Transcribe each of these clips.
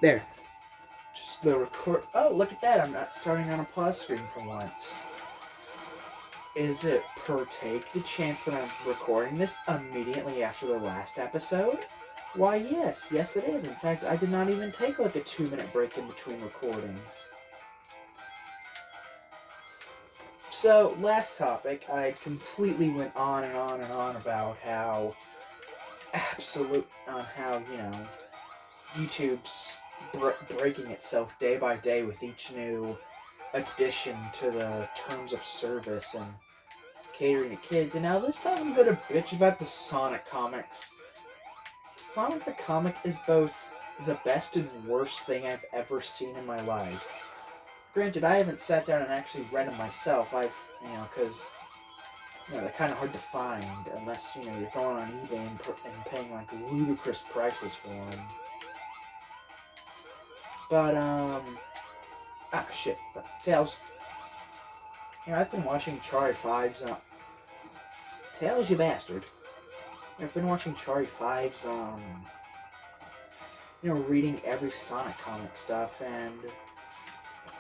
There. Just the record. Oh, look at that. I'm not starting on a pause screen for once. Is it per take the chance that I'm recording this immediately after the last episode? Why, yes. Yes, it is. In fact, I did not even take like a 2-minute break in between recordings. So, last topic, I completely went on and on and on about how YouTube's breaking itself day by day with each new addition to the terms of service and catering to kids. And now this time I'm going to bitch about the Sonic comics. Sonic the comic is both the best and worst thing I've ever seen in my life. Granted, I haven't sat down and actually read them myself. Because they're kind of hard to find unless, you're going on eBay and paying like ludicrous prices for them. But, shit. Tails. I've been watching Chari 5's, Tails, you bastard. I've been watching Chari 5's, reading every Sonic comic stuff, and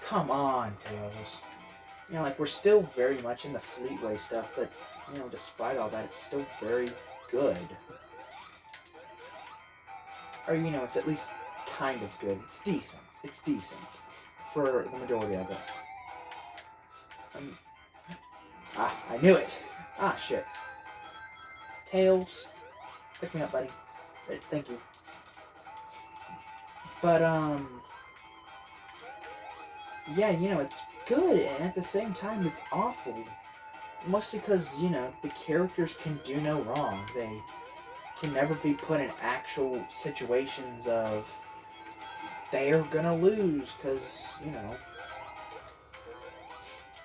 come on, Tails. We're still very much in the Fleetway stuff, but, despite all that, it's still very good. Or, it's at least kind of good. It's decent. It's decent. For the majority of it. I knew it. Shit. Tails. Pick me up, buddy. Thank you. But, yeah, it's good, and at the same time, it's awful. Mostly because, the characters can do no wrong. They can never be put in actual situations of they're gonna lose, because,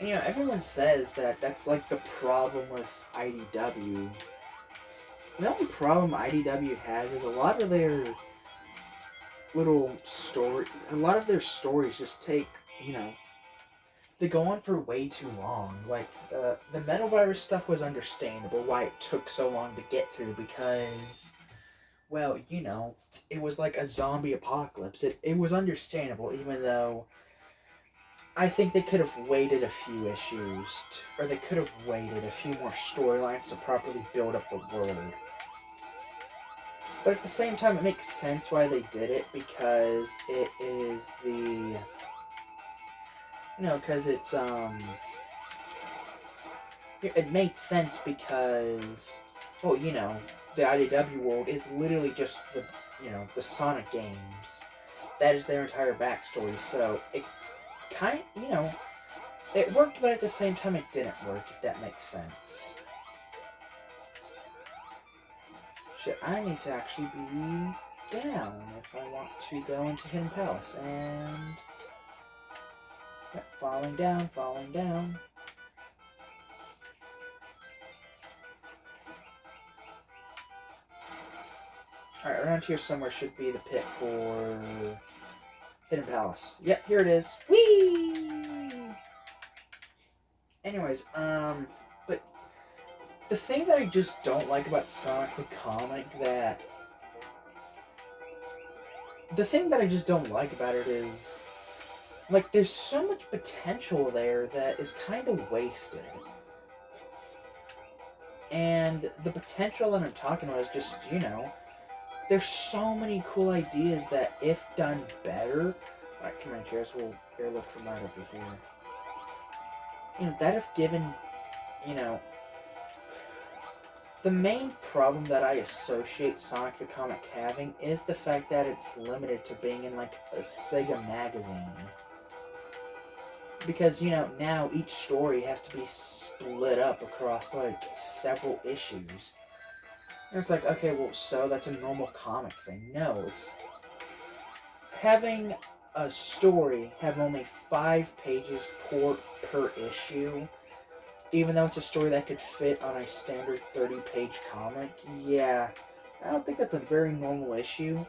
everyone says that that's like the problem with IDW. The only problem IDW has is a lot of their stories just take, they go on for way too long. Like, the Metal Virus stuff was understandable why it took so long to get through, because, well, it was like a zombie apocalypse. It was understandable, even though I think they could have waited a few issues, or they could have waited a few more storylines to properly build up the world. But at the same time, it makes sense why they did it, because it is the... because it's, it made sense because, well, the IDW world is literally just the Sonic games. That is their entire backstory, so it it worked, but at the same time it didn't work, if that makes sense. Shit, I need to actually be down if I want to go into Hidden Palace, and... Yep, falling down. Alright, around here somewhere should be the pit for Hidden Palace. Yep, here it is. Whee! Anyways, but the thing that I just don't like about Sonic the comic the thing that I just don't like about it is, like, there's so much potential there that is kind of wasted. And the potential that I'm talking about is just, there's so many cool ideas that, if done better... Alright, come here, Cheers. We'll airlift from right over here. That if given, the main problem that I associate Sonic the Comic having is the fact that it's limited to being in, like, a Sega magazine. Because, now each story has to be split up across, like, several issues. And it's like, okay, well, so that's a normal comic thing. No, it's... Having a story have only 5 pages per issue, even though it's a story that could fit on a standard 30-page comic, yeah, I don't think that's a very normal issue.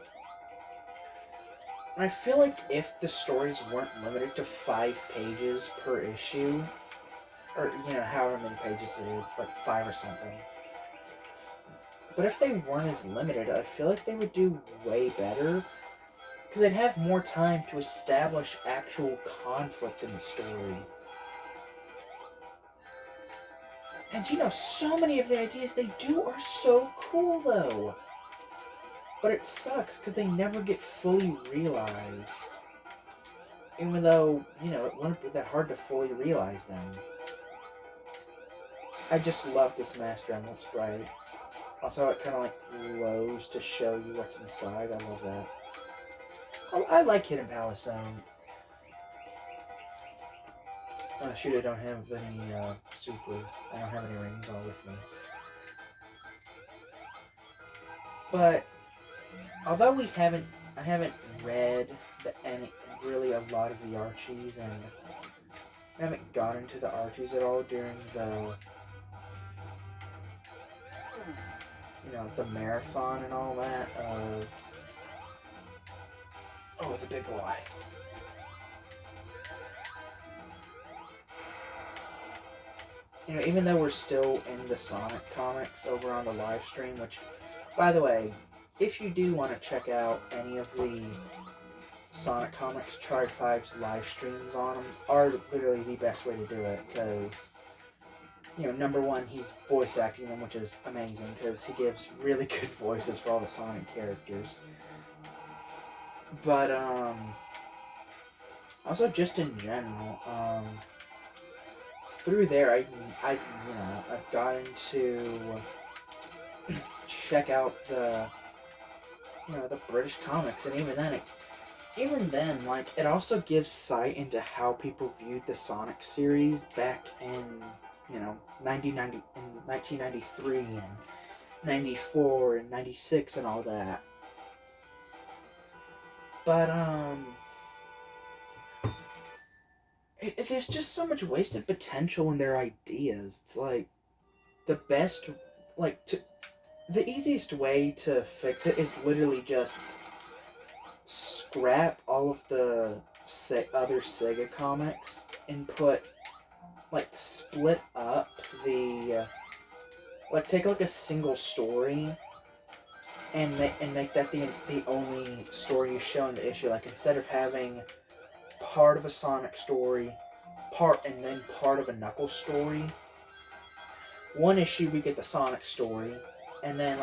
And I feel like if the stories weren't limited to 5 pages per issue, or, however many pages it is, it's like 5 or something. But if they weren't as limited, I feel like they would do way better. because they'd have more time to establish actual conflict in the story. And you know, so many of the ideas they do are so cool, though. But it sucks because they never get fully realized. Even though, you know, it wouldn't be that hard to fully realize them. I just love this Master Emerald sprite. Also, it kind of like glows to show you what's inside. I love that. I like Hidden Palace Zone. Oh, shoot, I don't have any super. I don't have any rings all with me. But although I haven't read really a lot of the Archies, and I haven't gotten to the Archies at all during the, you know, the marathon and all that. Oh, the big boy. You know, even though we're still in the Sonic comics over on the live stream, which, by the way, if you do want to check out any of the Sonic comics, Tri-Five's live streams on them are literally the best way to do it, because, you know, number one, he's voice acting them, which is amazing, because he gives really good voices for all the Sonic characters. But, also just in general, through there, I've gotten to check out the British comics, and even then, like, it also gives sight into how people viewed the Sonic series back in, 1993 and 94 and 96 and all that. But, there's just so much wasted potential in their ideas. It's like, the easiest way to fix it is literally just scrap all of the other Sega comics and split up take a single story and make that the only story you show in the issue. Like, instead of having part of a Sonic story, and then part of a Knuckles story, one issue we get the Sonic story, and then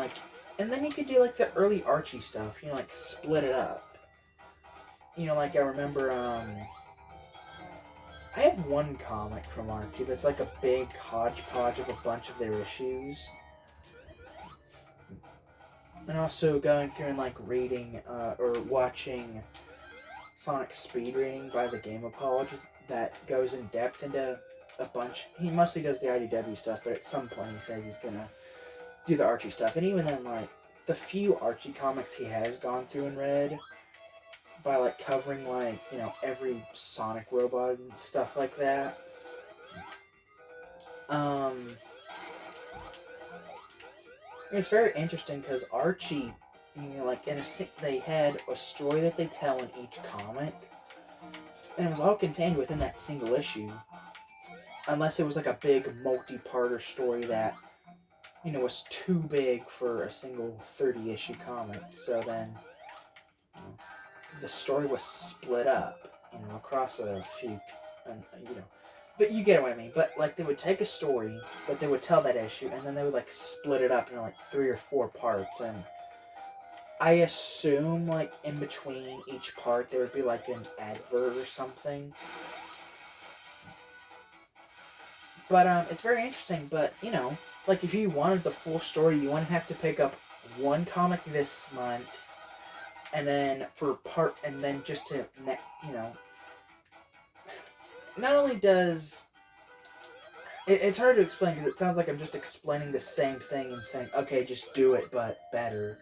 you could do the early Archie stuff, split it up. I remember, I have one comic from Archie that's a big hodgepodge of a bunch of their issues. And also going through and reading or watching Sonic speed reading by the Gameapology that goes in depth into a bunch. He mostly does the IDW stuff, but at some point he says he's gonna do the Archie stuff. And even then, the few Archie comics he has gone through and read, by covering every Sonic robot and stuff like that. It's very interesting because Archie, they had a story that they tell in each comic, and it was all contained within that single issue, unless it was a big multi-parter story that was too big for a single 30-issue comic. So then the story was split up, across a few, but you get what I mean. But they would take a story, but they would tell that issue, and then they would split it up into 3 or 4 parts. And I assume in between each part there would be an advert or something. But it's very interesting. But if you wanted the full story, you wouldn't have to pick up one comic this month. And then just to, not only does, it's hard to explain because it sounds like I'm just explaining the same thing and saying, okay, just do it, but better.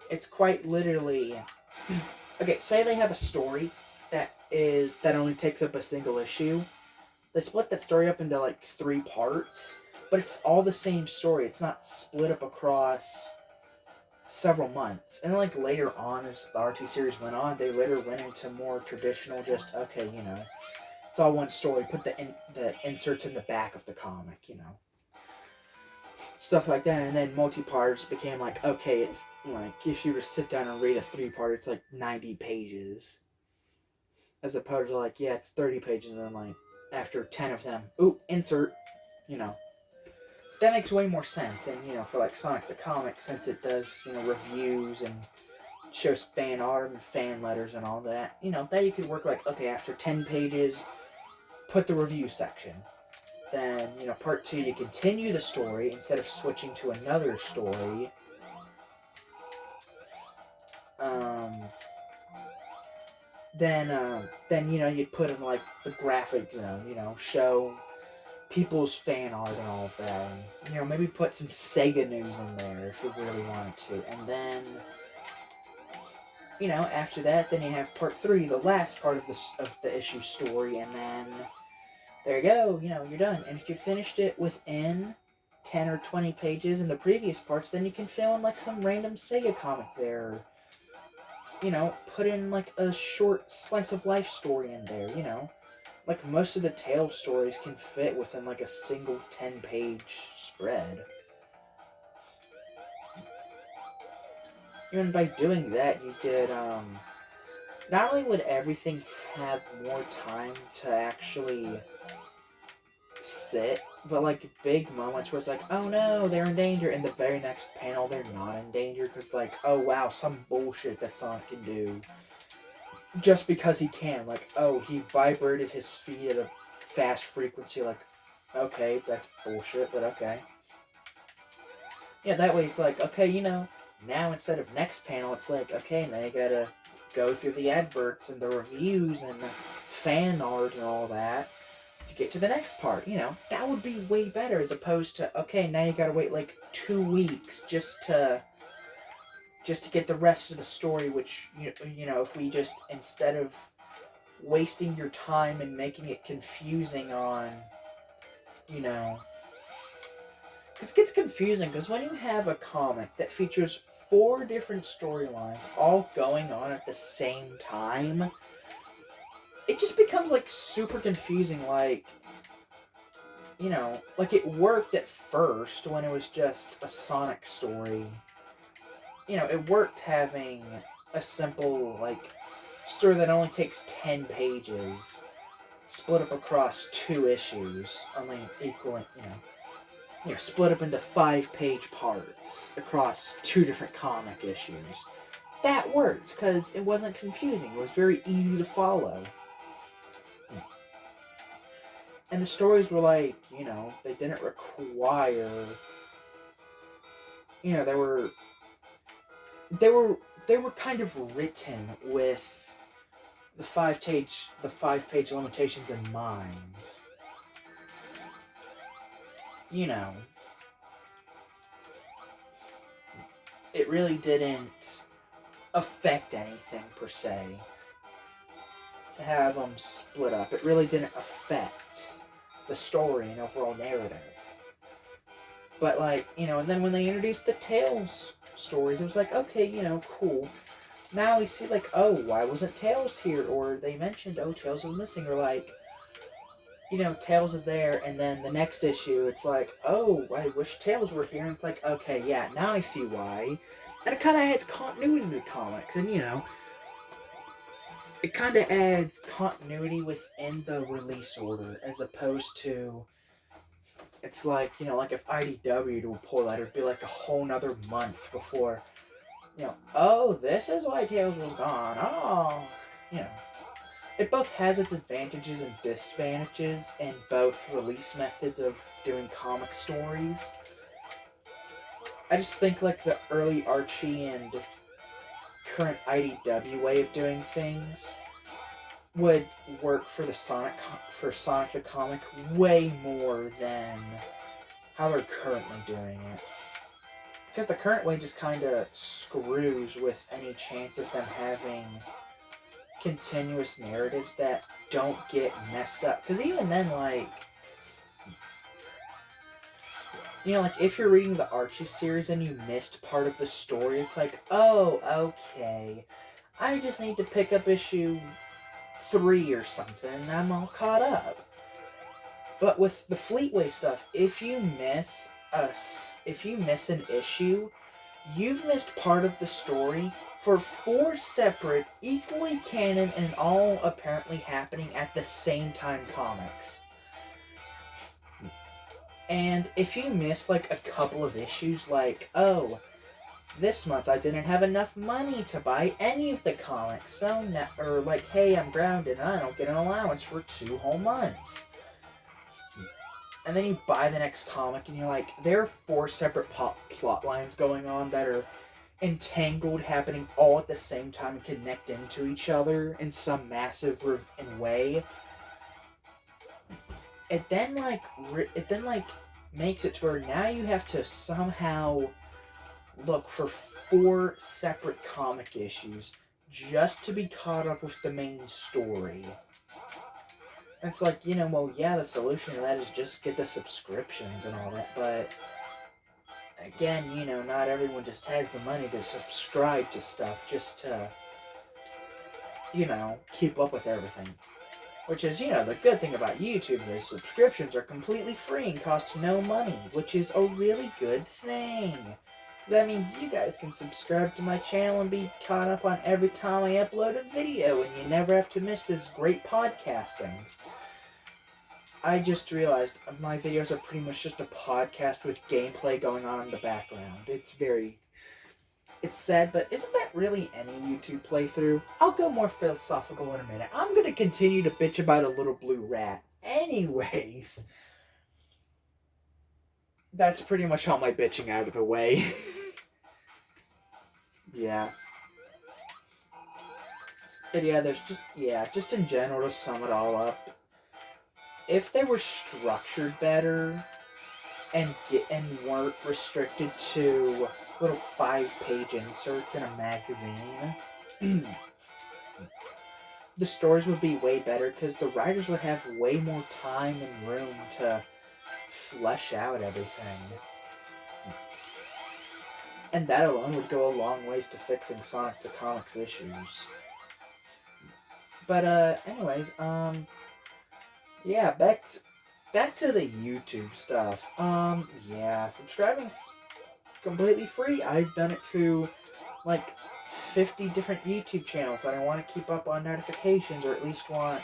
It's quite literally, okay, say they have a story that only takes up a single issue. They split that story up into 3 parts, but it's all the same story. It's not split up across several months. And later on, as the RT series went on, they later went into more traditional, just, okay, it's all one story. Put the inserts in the back of the comic, stuff like that. And then multi-parts became like, okay, it's like if you were to sit down and read a 3-part, it's like 90 pages, as opposed to like, yeah, it's 30 pages, and then like after 10 of them, ooh, insert, you know. That makes way more sense. And for like Sonic the Comic, since it does reviews and shows fan art and fan letters and all that, that you could work like, okay, after 10 pages, put the review section. Then, part 2, you continue the story instead of switching to another story. Then you'd put in like the graphic zone, show people's fan art and all of that. And, maybe put some Sega news in there if you really wanted to. And then, after that, then you have part 3, the last part of the issue story, and then there you go, you're done. And if you finished it within 10 or 20 pages in the previous parts, then you can fill in like some random Sega comic there. Put in like a short slice of life story in there, Like most of the Tales stories can fit within like a single 10-page spread. And by doing that, you could, not only would everything have more time to actually sit, but like big moments where it's like, oh no, they're in danger, and the very next panel they're not in danger because like, oh wow, some bullshit that Sonic can do just because he can. Like, oh, he vibrated his feet at a fast frequency. Like, okay, that's bullshit, but okay. Yeah, that way it's like, okay, now instead of next panel, it's like, okay, now you gotta go through the adverts and the reviews and the fan art and all that to get to the next part. That would be way better as opposed to, okay, now you gotta wait like 2 weeks just to get the rest of the story, which, if we just, instead of wasting your time and making it confusing on, because it gets confusing, because when you have a comic that features 4 different storylines all going on at the same time, it just becomes like super confusing. Like, like it worked at first when it was just a Sonic story. It worked having a simple, like, story that only takes 10 pages, split up across 2 issues, only equaling, split up into 5-page parts across 2 different comic issues. That worked, because it wasn't confusing. It was very easy to follow. And the stories were like, they didn't require, they were kind of written with the 5-page limitations in mind. It really didn't affect anything per se to have them split up. It really didn't affect the story and overall narrative. But like, and then when they introduced the Tales stories, it was like, okay, cool. Now we see like, oh, why wasn't Tails here? Or they mentioned, oh, Tails is missing. Or like, Tails is there, and then the next issue, it's like, oh, I wish Tails were here. And it's like, okay, yeah, now I see why. And it kind of adds continuity to the comics. And, it kind of adds continuity within the release order, as opposed to, it's like, like if IDW to pull that, it'd be like a whole nother month before, oh, this is why Tails was gone. Oh, it both has its advantages and disadvantages in both release methods of doing comic stories. I just think like the early Archie and current IDW way of doing things would work for Sonic the Comic way more than how they're currently doing it. Because the current way just kind of screws with any chance of them having continuous narratives that don't get messed up. Because even then, like, like if you're reading the Archie series and you missed part of the story, it's like, oh, okay, I just need to pick up issue 3 or something, and I'm all caught up. But with the Fleetway stuff, if you miss if you miss an issue, you've missed part of the story for 4 separate, equally canon and all apparently happening at the same time comics. And if you miss like a couple of issues, like, oh, this month I didn't have enough money to buy any of the comics, so now, or like, hey, I'm grounded and I don't get an allowance for 2 whole months. And then you buy the next comic and you're like, there are 4 separate plot lines going on that are entangled, happening all at the same time and connect into each other in some massive way. It then makes it to where now you have to somehow look for 4 separate comic issues just to be caught up with the main story. It's like, well, yeah, the solution to that is just get the subscriptions and all that, but again, not everyone just has the money to subscribe to stuff just to, keep up with everything. Which is, the good thing about YouTube is subscriptions are completely free and cost no money, which is a really good thing. That means you guys can subscribe to my channel and be caught up on every time I upload a video, and you never have to miss this great podcasting. I just realized my videos are pretty much just a podcast with gameplay going on in the background. It's sad, but isn't that really any YouTube playthrough? I'll go more philosophical in a minute. I'm gonna continue to bitch about a little blue rat. Anyways, that's pretty much all my bitching out of the way. Yeah. But yeah, just in general, to sum it all up, if they were structured better and weren't restricted to little 5-page inserts in a magazine, the stories would be way better because the writers would have way more time and room to flesh out everything. And that alone would go a long ways to fixing Sonic the Comics issues. But anyways, yeah, back to the YouTube stuff. Yeah, subscribing's completely free. I've done it to like 50 different YouTube channels that I want to keep up on notifications, or at least want,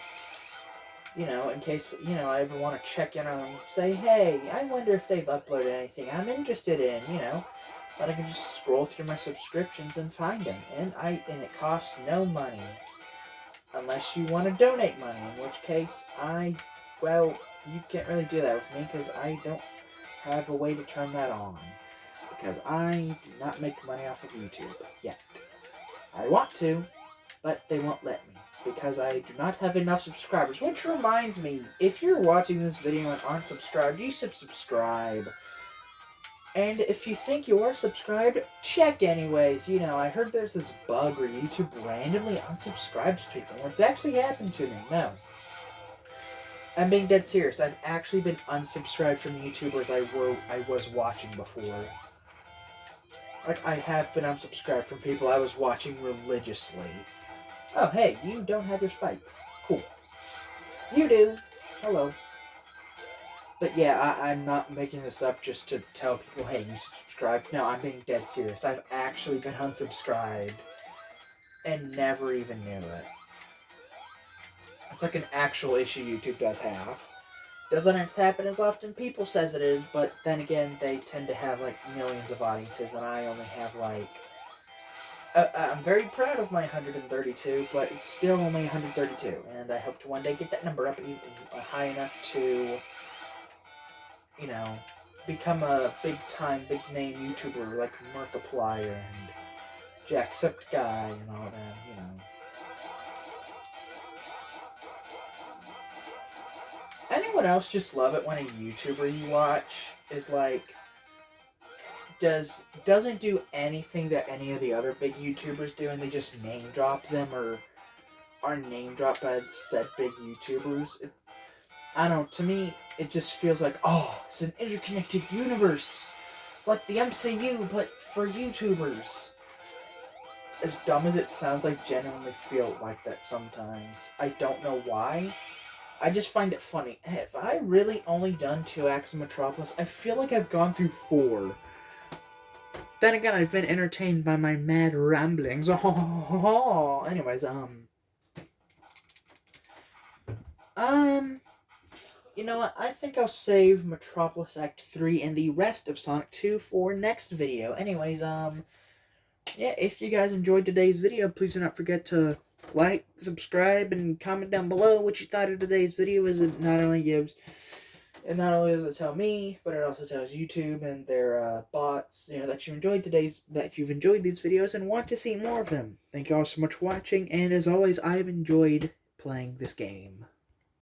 in case, I ever want to check in on them, say, hey, I wonder if they've uploaded anything I'm interested in, but I can just scroll through my subscriptions and find them, and it costs no money. Unless you want to donate money, in which case, you can't really do that with me because I don't have a way to turn that on. Because I do not make money off of YouTube yet. I want to, but they won't let me because I do not have enough subscribers. Which reminds me, if you're watching this video and aren't subscribed, you should subscribe. And if you think you are subscribed, check anyways. I heard there's this bug where YouTube randomly unsubscribes people. What's actually happened to me? No. I'm being dead serious. I've actually been unsubscribed from YouTubers I was watching before. Like, I have been unsubscribed from people I was watching religiously. Oh, hey, you don't have your spikes. Cool. You do. Hello. But yeah, I'm not making this up just to tell people, hey, you subscribe. No, I'm being dead serious. I've actually been unsubscribed and never even knew it. It's like an actual issue YouTube does have. Doesn't happen as often people says it is, but then again, they tend to have like millions of audiences, and I only have like... I'm very proud of my 132, but it's still only 132, and I hope to one day get that number up even high enough to, become a big-time, big-name YouTuber like Markiplier and Jacksepticeye and all that, Anyone else just love it when a YouTuber you watch is like, doesn't do anything that any of the other big YouTubers do, and they just name drop them or are name dropped by said big YouTubers? I don't know, to me, it just feels like, oh, it's an interconnected universe. Like the MCU, but for YouTubers. As dumb as it sounds, I genuinely feel like that sometimes. I don't know why. I just find it funny. Have I really only done 2 acts of Metropolis? I feel like I've gone through 4. Then again, I've been entertained by my mad ramblings. Anyways, you know what? I think I'll save Metropolis Act 3 and the rest of Sonic 2 for next video. Anyways, yeah, if you guys enjoyed today's video, please do not forget to like, subscribe, and comment down below what you thought of today's video, as it not only does it tell me, but it also tells YouTube and their bots, that you've enjoyed these videos and want to see more of them. Thank you all so much for watching, and as always, I've enjoyed playing this game.